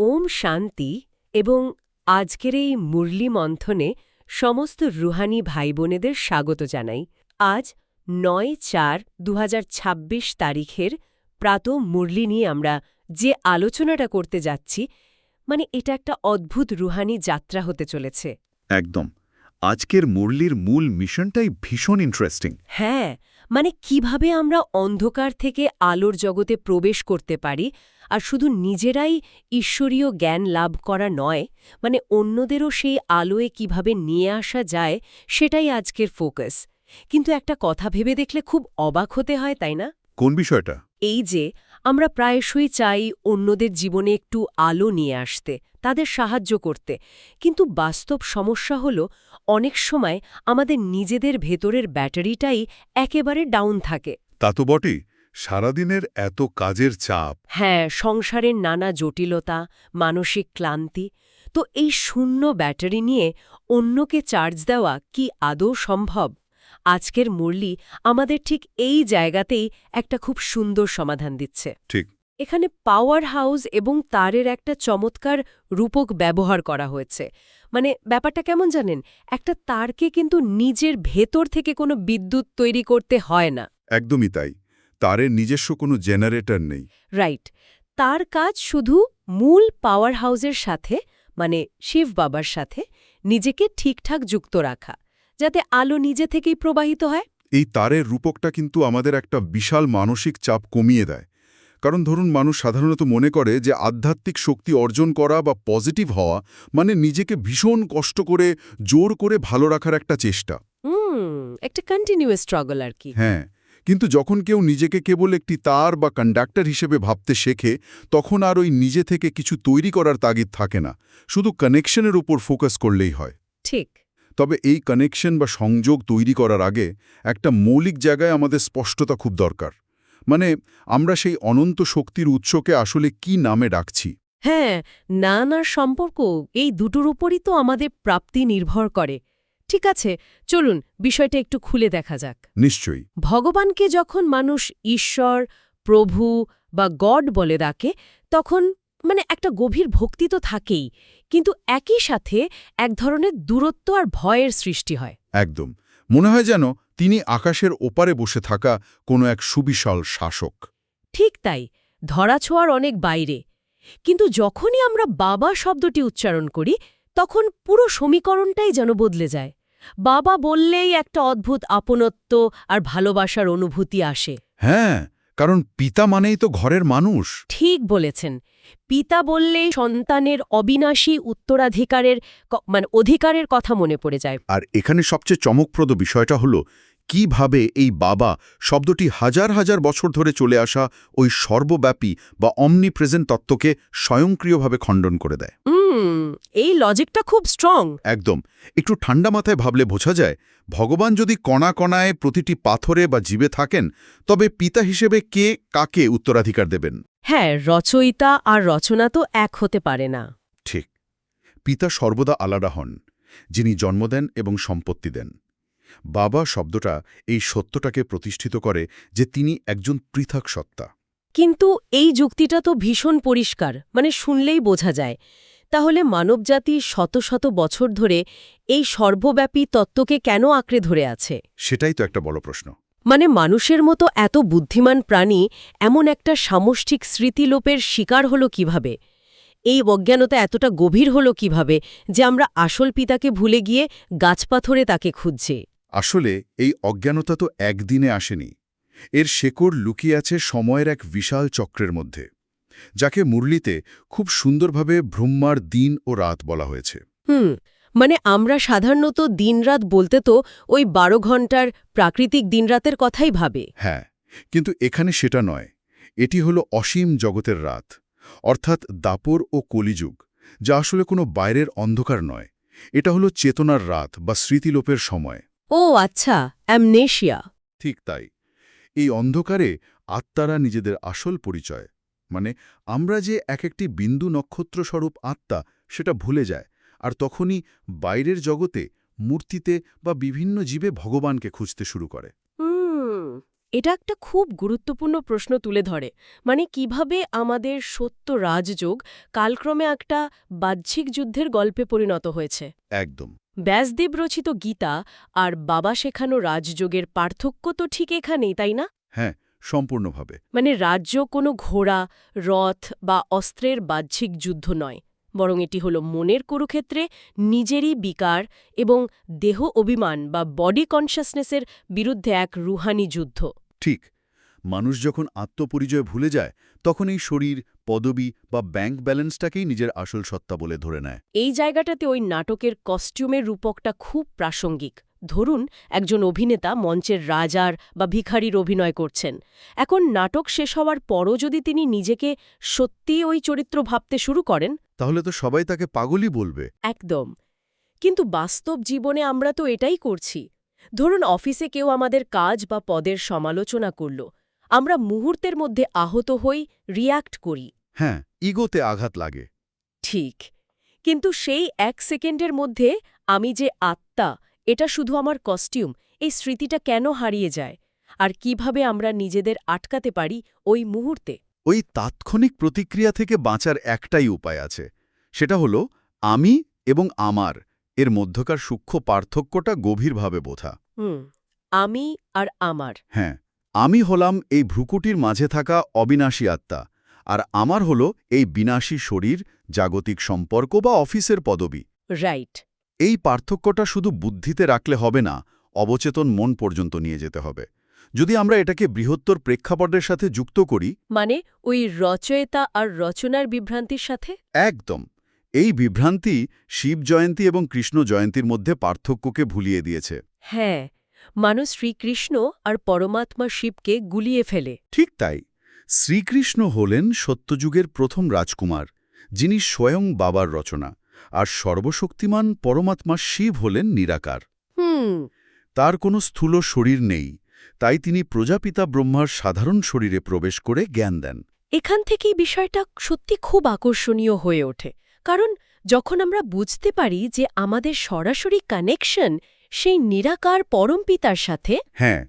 ওম শান্তি এবং আজকের এই মুরলি মন্থনে সমস্ত রুহানি ভাই বোনেদের স্বাগত জানাই। আজ ৯/৪/২০২৬ তারিখের প্রাতঃ মুরলি নিয়ে আমরা যে আলোচনাটা করতে যাচ্ছি, এটা একটা অদ্ভুত রুহানি যাত্রা হতে চলেছে। একদম। আজকের মুরলির মূল মিশনটাই ভীষণ ইন্টারেস্টিং। হ্যাঁ, কিভাবে আমরা অন্ধকার থেকে আলোর জগতে প্রবেশ করতে পারি, আর শুধু নিজেরাই ঈশ্বরীয় জ্ঞান লাভ করা নয়, অন্যদেরও সেই আলোয় কিভাবে নিয়ে আসা যায়, সেটাই আজকের ফোকাস। কিন্তু একটা কথা ভেবে দেখলে খুব অবাক হতে হয়, তাই না? কোন বিষয়টা? এই যে আমরা প্রায়শই চাই অন্যদের জীবনে একটু আলো নিয়ে আসতে, তাদের সাহায্য করতে, কিন্তু বাস্তব সমস্যা হলো অনেক সময় আমাদের নিজেদের ভেতরের ব্যাটারিটাই একেবারে ডাউন থাকে। তা তো বটেই। সারাদিনের এত কাজের চাপ। হ্যাঁ, সংসারের নানা জটিলতা, মানসিক ক্লান্তি। তো এই শূন্য ব্যাটারি নিয়ে অন্যকে চার্জ দেওয়া কি আদৌ সম্ভব? আজকের মুরলি আমাদের ঠিক এই জায়গাতেই একটা খুব সুন্দর সমাধান দিচ্ছে। ঠিক। এখানে পাওয়ার হাউস এবং তারের একটা চমৎকার রূপক ব্যবহার করা হয়েছে। ব্যাপারটা কেমন জানেন? একটা তারকে কিন্তু নিজের ভেতর থেকে কোনো বিদ্যুৎ তৈরি করতে হয় না। একদমই তাই। তারের নিজস্ব কোনো জেনারেটর নেই। রাইট। তার কাজ শুধু মূল পাওয়ার হাউসের সাথে, শিব বাবার সাথে নিজেকে ঠিকঠাক যুক্ত রাখা, যাতে আলো নিজে থেকেই প্রবাহিত হয়। এই তারের রূপকটা কিন্তু আমাদের একটা বিশাল মানসিক চাপ কমিয়ে দেয়। কারণ ধরুন, মানুষ সাধারণত মনে করে যে আধ্যাত্মিক শক্তি অর্জন করা বা পজিটিভ হওয়া নিজেকে ভীষণ কষ্ট করে জোর করে ভালো রাখার একটা চেষ্টা। একটা কন্টিনিউয়াস স্ট্রাগল আর কি। হ্যাঁ, কিন্তু যখন কেউ নিজেকে কেবল একটি তার বা কন্ডাক্টর হিসেবে ভাবতে শেখে, তখন আর ওই নিজে থেকে কিছু তৈরি করার তাগিদ থাকে না, শুধু কানেকশনের উপর ফোকাস করলেই হয়। ঠিক। তবে এই কানেকশন বা সংযোগ তৈরি করার আগে একটা মৌলিক জায়গায় আমাদের স্পষ্টতা খুব দরকার। আমরা সেই অনন্ত শক্তির উৎসকে আসলে কি নামে ডাকছি? হ্যাঁ, নানার সম্পর্ক এই দুটোর উপরই তো আমাদের প্রাপ্তি নির্ভর করে। ঠিক আছে, চলুন বিষয়টা একটু খুলে দেখা যাক। নিশ্চয়ই। ভগবানকে যখন মানুষ ঈশ্বর, প্রভু বা গড বলে ডাকে, তখন একটা গভীর ভক্তি তো থাকেই, কিন্তু একই সাথে এক ধরনের দূরত্ব আর ভয়ের সৃষ্টি হয়। একদম। মনে হয় যেন তিনি আকাশের ওপারে বসে থাকা কোনো এক সুবিশাল শাসক। ঠিক তাই, ধরাছোঁয়ার অনেক বাইরে। কিন্তু যখনই আমরা বাবা শব্দটি উচ্চারণ করি, তখন পুরো সমীকরণটাই যেন বদলে যায়। বাবা বললেই একটা অদ্ভুত আপনত্ব আর ভালোবাসার অনুভূতি আসে। হ্যাঁ, কারণ পিতা মানেই তো ঘরের মানুষ। ঠিক বলেছেন। পিতা বললেই সন্তানের অবিনাশী উত্তরাধিকারের অধিকারের কথা মনে পড়ে যায়। আর এখানে সবচেয়ে চমকপ্রদ বিষয়টা হলো কিভাবে এই বাবা শব্দটি হাজার হাজার বছর ধরে চলে আসা ওই সর্বব্যাপী বা অমনিপ্রেজেন্ট তত্ত্বকে স্বয়ংক্রিয়ভাবে খণ্ডন করে দেয়। এই লজিকটা খুব স্ট্রং। একদম। একটু ঠান্ডা মাথায় ভাবলে বোঝা যায়, ভগবান যদি কণা কণায় প্রতিটি পাথরে বা জীবে থাকেন, তবে পিতা হিসেবে কে কাকে উত্তরাধিকার দেবেন? হ্যাঁ, রচয়িতা আর রচনা তো এক হতে পারে না। ঠিক। পিতা সর্বদা আলাদা হন, যিনি জন্ম দেন এবং সম্পত্তি দেন। বাবা শব্দটা এই সত্যটাকে প্রতিষ্ঠিত করে যে তিনি একজন পৃথক সত্তা। কিন্তু এই যুক্তিটা তো ভীষণ পরিষ্কার, শুনলেই বোঝা যায়। তাহলে মানবজাতি শত শত বছর ধরে এই সর্বব্যাপী তত্ত্বকে কেন আঁকড়ে ধরে আছে? সেটাই তো একটা বড় প্রশ্ন। মানুষের মতো এত বুদ্ধিমান প্রাণী এমন একটা সামষ্টিক স্মৃতিলোপের শিকার হলো কিভাবে? এই অজ্ঞানতা এতটা গভীর হলো কিভাবে যে আমরা আসল পিতাকে ভুলে গিয়ে গাছপাথরে তাকে খুঁজছি? আসলে এই অজ্ঞানতা তো একদিনে আসেনি। এর শেকড় লুকিয়ে আছে সময়ের এক বিশাল চক্রের মধ্যে, যাকে মুরলিতে খুব সুন্দরভাবে ব্রহ্মার দিন ও রাত বলা হয়েছে। আমরা সাধারণত দিনরাত বলতে তো ওই 12 ঘণ্টার প্রাকৃতিক দিনরাতের কথাই ভাবে। হ্যাঁ, কিন্তু এখানে সেটা নয়। এটি হলো অসীম জগতের রাত, অর্থাৎ দাপর ও কলিযুগ, যা আসলে কোনো বাইরের অন্ধকার নয়। এটা হলো চেতনার রাত বা স্মৃতিলোপের সময়। ও আচ্ছা, অ্যামনেশিয়া। ঠিক তাই। এই অন্ধকারে আত্মারা নিজেদের আসল পরিচয়, আমরা যে একটি বিন্দু নক্ষত্রস্বরূপ আত্মা, সেটা ভুলে যায়, আর তখনই বাইরের জগতে, মূর্তিতে বা বিভিন্ন জীবে ভগবানকে খুঁজতে শুরু করে। এটা একটা খুব গুরুত্বপূর্ণ প্রশ্ন তুলে ধরে, মানে কিভাবে আমাদের সত্য রাজযোগ কালক্রমে একটা বাহ্যিক যুদ্ধের গল্পে পরিণত হয়েছে। একদম। ব্যাসদেব রচিত গীতা আর বাবা শেখানো রাজযোগের পার্থক্য তো ঠিক এখানেই, তাই না? হ্যাঁ, সম্পূর্ণভাবে। মানে রাজ্য কোনো ঘোড়া, রথ বা অস্ত্রের বাহ্যিক যুদ্ধ নয়, বরং এটি হল মনের কুরুক্ষেত্রে নিজেরই বিকার এবং দেহ অভিমান বা বডি কনশাসনেসের বিরুদ্ধে এক রুহানি যুদ্ধ। ঠিক। মানুষ যখন আত্মপরিচয় ভুলে যায় তখন এই শরীর, পদবি বা ব্যাংক ব্যালেন্সটাকেই নিজের আসল সত্তা বলে ধরে নেয়। এই জায়গাটাতে ওই নাটকের কস্টিউমের রূপকটা খুব প্রাসঙ্গিক। ধরুন একজন অভিনেতা মঞ্চের রাজার বা ভিখারির অভিনয় করছেন। এখন নাটক শেষ হওয়ার পরও যদি তিনি নিজেকে সত্যিই ওই চরিত্র ভাবতে শুরু করেন, তাহলে তো সবাই তাকে পাগলই বলবে। একদম। কিন্তু বাস্তব জীবনে আমরা তো এটাই করছি। ধরুন অফিসে কেউ আমাদের কাজ বা পদের সমালোচনা করল, আমরা মুহূর্তের মধ্যে আহত হই, রিয়্যাক্ট করি। হ্যাঁ, ইগোতে আঘাত লাগে। ঠিক। কিন্তু সেই 1 সেকেন্ডের মধ্যে আমি যে আত্মা, এটা শুধু আমার কস্টিউম, এই স্মৃতিটা কেন হারিয়ে যায়? আর কিভাবে আমরা নিজেদের আটকাতে পারি ওই মুহূর্তে? ওই তাৎক্ষণিক প্রতিক্রিয়া থেকে বাঁচার একটাই উপায় আছে। সেটা হলো আমি এবং আমার এর মধ্যকার সূক্ষ্ম পার্থক্যটা গভীরভাবে বোঝা। আমি আর আমার। হ্যাঁ, আমি হলাম এই ভ্রুকুটির মাঝে থাকা অবিনাশী আত্মা, আর আমার হলো এই বিনাশী শরীর, জাগতিক সম্পর্ক বা অফিসের পদবি। রাইট। এই পার্থক্যটা শুধু বুদ্ধিতে রাখলে হবে না, অবচেতন মন পর্যন্ত নিয়ে যেতে হবে। যদি আমরা এটাকে বৃহত্তর প্রেক্ষাপটের সাথে যুক্ত করি, মানে ওই রচয়িতা আর রচনার বিভ্রান্তির সাথে? একদম। এই বিভ্রান্তি শিব জয়ন্তী এবং কৃষ্ণ জয়ন্তীর মধ্যে পার্থক্যকে ভুলিয়ে দিয়েছে। হ্যাঁ, মানুষ শ্রীকৃষ্ণ আর পরমাত্মা শিবকে গুলিয়ে ফেলে। ঠিক তাই। শ্রীকৃষ্ণ হলেন সত্যযুগের প্রথম রাজকুমার, যিনি স্বয়ং বাবার রচনা, আর সর্বশক্তিমান পরমাত্মা শিব হলেন নিরাকার। তার কোনো স্থূল শরীর নেই, তাই তিনি প্রজাপিতা ব্রহ্মার সাধারণ শরীরে প্রবেশ করে জ্ঞান দেন। এখান থেকেই বিষয়টা সত্যি খুব আকর্ষণীয় হয়ে ওঠে, কারণ যখন আমরা বুঝতে পারি যে আমাদের সরাসরি কানেকশন সেই নিরাকার পরমপিতার সাথে, হ্যাঁ,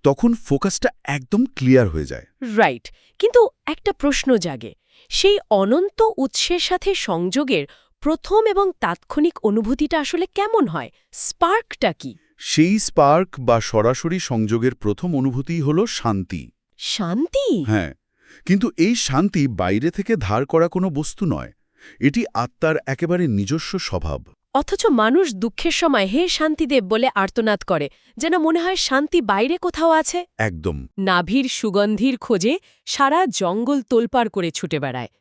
তখন ফোকাসটা একদম ক্লিয়ার হয়ে যায়। রাইট। কিন্তু একটা প্রশ্ন জাগে, সেই অনন্ত উৎসের সাথে সংযোগের প্রথম এবং তাৎক্ষণিক অনুভূতিটা আসলে কেমন হয়? স্পার্কটা কি? সেই স্পার্ক বা সরাসরি সংযোগের প্রথম অনুভূতিই হল শান্তি। শান্তি? হ্যাঁ, কিন্তু এই শান্তি বাইরে থেকে ধার করা কোনো বস্তু নয়। এটি আত্মার একেবারে নিজস্ব স্বভাব। অথচ মানুষ দুঃখের সময় হে শান্তিদেব বলে আর্তনাদ করে, যেন মনে হয় শান্তি বাইরে কোথাও আছে। একদম। নাভির সুগন্ধির খোঁজে সারা জঙ্গল তোলপাড় করে ছুটে বেড়ায়।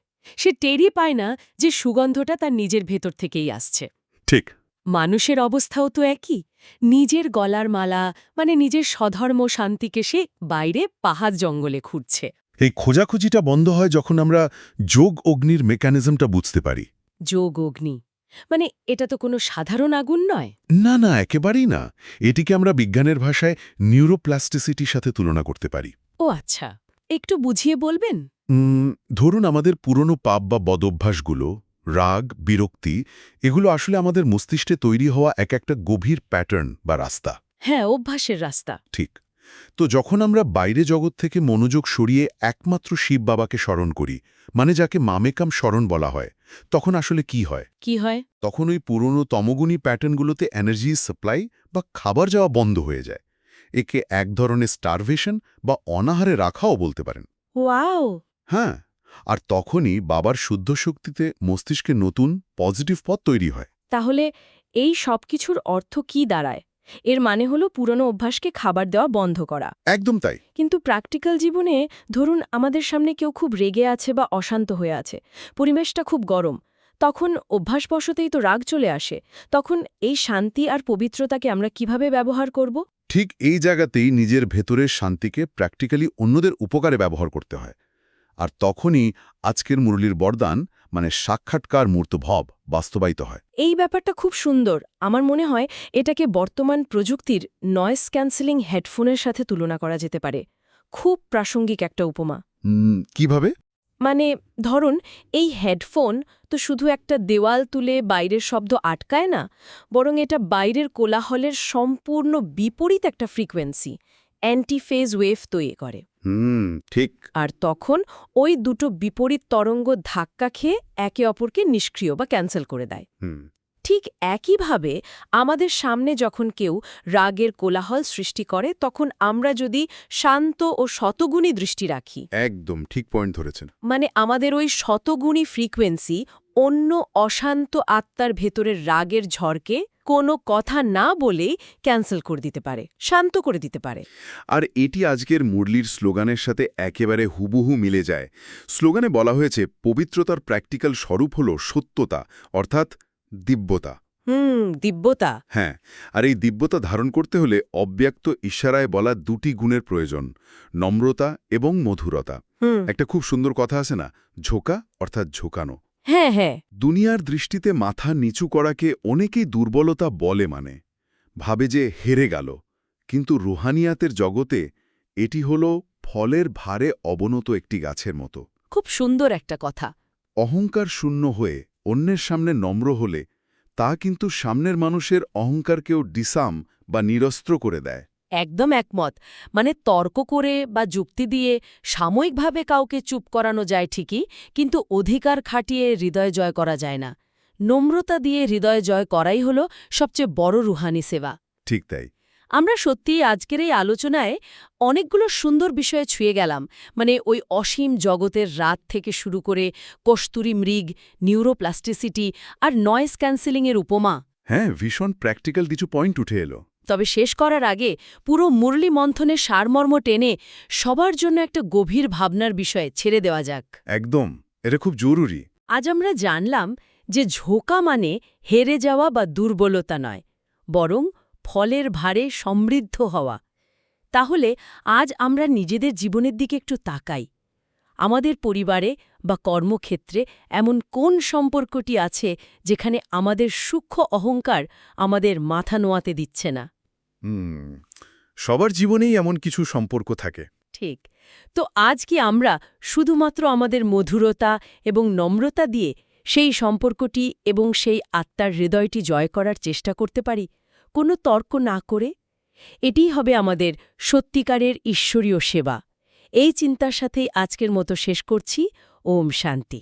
সে টেরই পায় না যে সুগন্ধটা তার নিজের ভেতর থেকেই আসছে। ঠিক। মানুষের অবস্থাও তো একই। নিজের গলার মালা, মানে নিজের স্বধর্ম শান্তিকে সে বাইরে পাহাড় জঙ্গলে খুঁজছে। এই খোঁজাখুঁজিটা বন্ধ হয় যখন আমরা যোগ অগ্নির মেকানিজমটা বুঝতে পারি। যোগ অগ্নি মানে এটা তো কোনো সাধারণ আগুন নয়। না না, একেবারেই না। এটিকে আমরা বিজ্ঞানের ভাষায় নিউরোপ্লাস্টিসিটির সাথে তুলনা করতে পারি। ও আচ্ছা, একটু বুঝিয়ে বলবেন? ধরুন আমাদের পুরনো পাপ বা বদভ্যাসগুলো, রাগ, বিরক্তি, এগুলো আসলে আমাদের মস্তিষ্কে তৈরি হওয়া এক একটা গভীর প্যাটার্ন বা রাস্তা। হ্যাঁ, অভ্যাসের রাস্তা। ঠিক। তো যখন আমরা বাইরে জগৎ থেকে মনোযোগ সরিয়ে একমাত্র শিব বাবাকে স্মরণ করি, মানে যাকে মামেকাম স্মরণ বলা হয়, তখন আসলে কি হয়? কি হয়? তখন ওই পুরনো তমগুণী প্যাটার্নগুলোতে এনার্জি সাপ্লাই বা খাবার যাওয়া বন্ধ হয়ে যায়। একে এক ধরনের স্টারভেশন বা অনাহারে রাখাও বলতে পারেন। ওয়াও! হ্যাঁ, আর তখনই বাবার শুদ্ধ শক্তিতে মস্তিষ্কে নতুন পজিটিভ পথ তৈরি হয়। তাহলে এই সব কিছুর অর্থ কি দাঁড়ায়? এর মানে হলো পুরনো অভ্যাসকে খাবার দেওয়া বন্ধ করা। একদম তাই। কিন্তু প্র্যাকটিক্যাল জীবনে ধরুন আমাদের সামনে কেউ খুব রেগে আছে বা অশান্ত হয়ে আছে, পরিবেশটা খুব গরম, তখন অভ্যাসবশতেই তো রাগ চলে আসে। তখন এই শান্তি আর পবিত্রতাকে আমরা কিভাবে ব্যবহার করব? ঠিক এই জায়গাতেই নিজের ভেতরের শান্তিকে প্র্যাকটিক্যালি অন্যদের উপকারে ব্যবহার করতে হয়। আর তখনই আজকের মুরলীর বরদান, মানে সাক্ষাৎকার মূর্ত ভব, বাস্তবায়িত হয়। এই ব্যাপারটা খুব সুন্দর। আমার মনে হয় এটাকে বর্তমান প্রযুক্তির নয়েজ ক্যান্সেলিং হেডফোনের সাথে তুলনা করা যেতে পারে। খুব প্রাসঙ্গিক একটা উপমা। কিভাবে? মানে ধরুন এই হেডফোন তো শুধু একটা দেওয়াল তুলে বাইরের শব্দ আটকায় না, বরং এটা বাইরের কোলাহলের সম্পূর্ণ বিপরীত একটা ফ্রিকোয়েন্সি, অ্যান্টিফেজ ওয়েভ তৈরি করে। ঠিক। আর তখন ওই দুটো বিপরীত তরঙ্গ ধাক্কা খেয়ে একে অপরকে নিষ্ক্রিয় বা ক্যান্সেল করে দেয়। ঠিক একইভাবে আমাদের সামনে যখন কেউ রাগের কোলাহল সৃষ্টি করে তখন আমরা যদি শান্ত ও শতগুণী দৃষ্টি রাখি, একদম ঠিক পয়েন্ট ধরেছেন। মানে আমাদের ওই শতগুণী ফ্রিকোয়েন্সি অন্য অশান্ত আত্মার ভেতরের রাগের ঝড়কে কোনো কথা না বলেই ক্যান্সেল করে দিতে পারে, শান্ত করে দিতে পারে। আর এটি আজকের মুরলির স্লোগানের সাথে একেবারে হুবহু মিলে যায়। স্লোগানে বলা হয়েছে পবিত্রতার প্র্যাকটিক্যাল স্বরূপ হল সত্যতা, অর্থাৎ দিব্যতা। দিব্যতা। হ্যাঁ, আর এই দিব্যতা ধারণ করতে হলে অব্যক্ত ইশারায় বলা দুটি গুণের প্রয়োজন, নম্রতা এবং মধুরতা। একটা খুব সুন্দর কথা আছে না, ঝোঁকা অর্থাৎ ঝোঁকানো। হ্যাঁ হ্যাঁ। দুনিয়ার দৃষ্টিতে মাথা নিচু করাকে অনেকেই দুর্বলতা বলে, মানে ভাবে যে হেরে গেল, কিন্তু রুহানিয়াতের জগতে এটি হল ফলের ভারে অবনত একটি গাছের মতো। খুব সুন্দর একটা কথা। অহংকার শূন্য হয়ে অন্যের সামনে নম্র হলে তা কিন্তু সামনের মানুষের অহংকারকেও ডিসাম বা নিরস্ত্র করে দেয়। একদম একমত। মানে তর্ক করে বা যুক্তি দিয়ে সাময়িকভাবে কাউকে চুপ করানো যায় ঠিকই, কিন্তু অধিকার খাটিয়ে হৃদয় জয় করা যায় না। নম্রতা দিয়ে হৃদয় জয় করাই হল সবচেয়ে বড় রুহানি সেবা। ঠিক তাই। আমরা সত্যিই আজকের এই আলোচনায় অনেকগুলো সুন্দর বিষয়ে ছুঁয়ে গেলাম, মানে ওই অসীম জগতের রাত থেকে শুরু করে কস্তুরী মৃগ, নিউরোপ্লাস্টিসিটি আর নয়েজ ক্যান্সেলিংয়ের উপমা। হ্যাঁ, ভীষণ প্র্যাকটিক্যাল কিছু পয়েন্ট উঠে এলো। তবে শেষ করার আগে পুরো মুরলী মন্থনের সারমর্ম টেনে সবার জন্য একটা গভীর ভাবনার বিষয়ে ছেড়ে দেওয়া যাক। একদম, এটা খুব জরুরি। আজ আমরা জানলাম যে ঝোঁকা মানে হেরে যাওয়া বা দুর্বলতা নয়, বরং ফলের ভারে সমৃদ্ধ হওয়া। তাহলে আজ আমরা নিজেদের জীবনের দিকে একটু তাকাই। আমাদের পরিবারে বা কর্মক্ষেত্রে এমন কোন সম্পর্কটি আছে যেখানে আমাদের সূক্ষ্ম অহংকার আমাদের মাথা নোয়াতে দিচ্ছে না? সবার জীবনেই এমন কিছু সম্পর্ক থাকে। ঠিক। তো আজ কি আমরা শুধুমাত্র আমাদের মধুরতা এবং নম্রতা দিয়ে সেই সম্পর্কটি এবং সেই আত্মার হৃদয়টি জয় করার চেষ্টা করতে পারি, কোনো তর্ক না করে? এটিই হবে আমাদের সত্যিকারের ঈশ্বরীয় সেবা। এই চিন্তার সাথেই আজকের মতো শেষ করছি। ওম শান্তি।